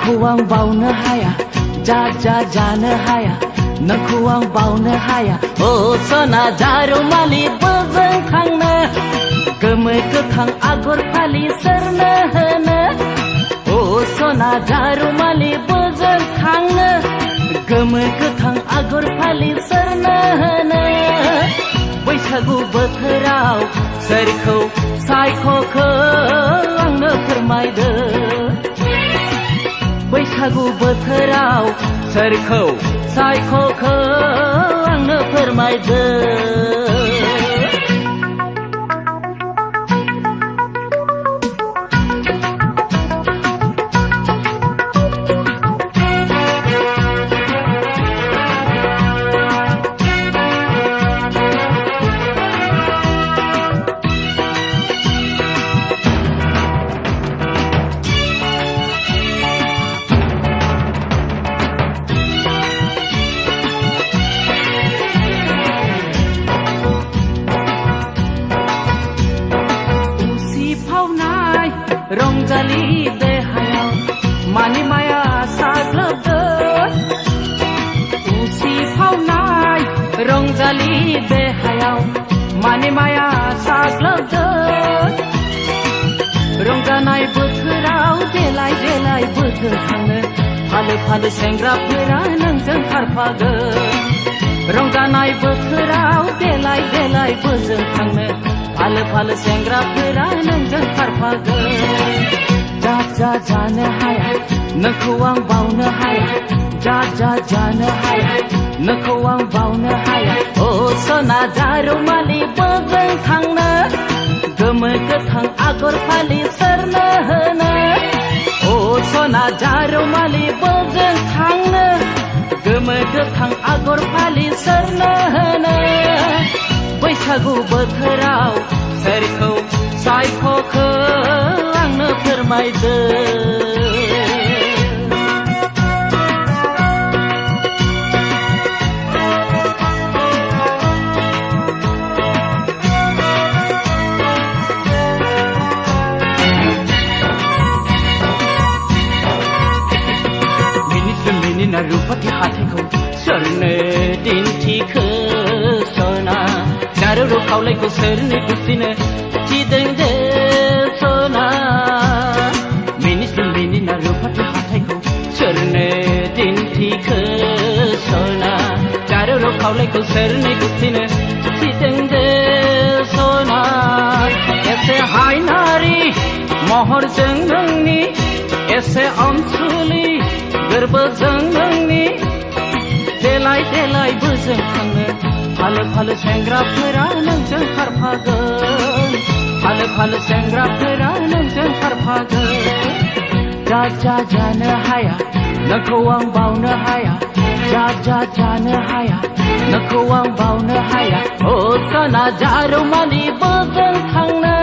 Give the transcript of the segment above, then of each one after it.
नोंखौ आं बावनो हाया जा जा जानो हाया नोंखौ आं बावनो हाया ओ सना जारुमालि बोजों थांनो गोमो गोथां आगर फालि सोरनो होनो ओ सना जारुमालि बोजों थांनो गोमो गोथां आगर फालि सोरनो होनो बैसागु बोथोराव सोरखौ सायख'खो आंनो फोरमायदो बैसागु बोथोराव सोरखौ सायख'खो आंनो फोरमायदो रंजालि देहायाव मानि माया साग्लोबदो उसिफावनाय रंजालि देहायाव मानि माया साग्लोबदो रंजानाय बोथोराव देलाय देलाय बोथोर थाङो फालो फालो सेंग्राफोरा नोंजों खारफागोन रंजानाय बोथोराव देलाय देलाय बोथोर थाङो फालो फालो सेंग्राफोरा नोंजों खारफागोन जा जा जानो हाया नोंखौ आं बावनो हाया जा जा जानो हाया नोंखौ आं बावनो हाया ओ सना जारुमालि बोजों थांनो गोमो गोथां आगर फालि सोरनो होनो ओ सना जारुमालि बोजों थांनो गोमो गोथां आगर फालि सोरनो होनो बैसागु बोथोराव सोरखौ सायख'खो आंनो फोरमायदो मिनिना रुपाथि हाथायखौ सोरनो दिन्थिखो सना जारु खावलायखौ सोरनो गुस्थिनो थिदों दे सना मिनिना रुपाथि हाथायखौ सोरनो दिन्थिखो सना जारु खावलायखौ सोरनो गुस्थिनो थिदों दे सना एसे हायनारि महरजों नोंनि एसे अनसुलि गोरबोजों नोंनि देलाय देलाय बोजों थाङो फालो फालो सेंग्राफोरा नोंजों खारफागोन फालो फालो सेंग्राफोरा नोंजों खारफागोन जा जा जानो हाया नोंखौ आं बावनो हाया जा जा जानो हाया नोंखौ आं बावनो हाया ओ सना जारुमालि बोजों थांनो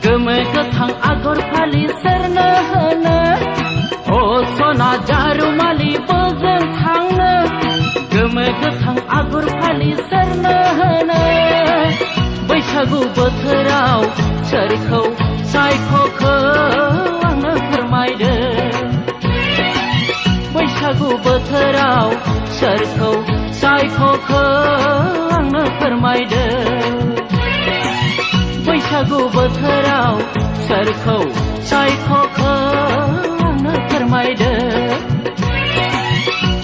गोमो गोथां आगर फालि सोरनो होनो ओ सना जारुमालि बोजों थांनो गोमो गोथां आगर फालि सोरनो होनो बैसागु बोथोराव सोरखौ सायख'खो आंनो फोरमायदो बैसागु बोथोराव सोरखौ सायख'खो आंनो फोरमायदो बैसागु बोथोराव सोरखौ सायख'खो आंनो फोरमायदो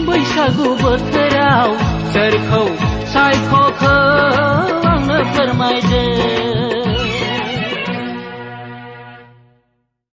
बैसागु बोथोराव सोरखौ सायख'खो आंनो फोरमायदो।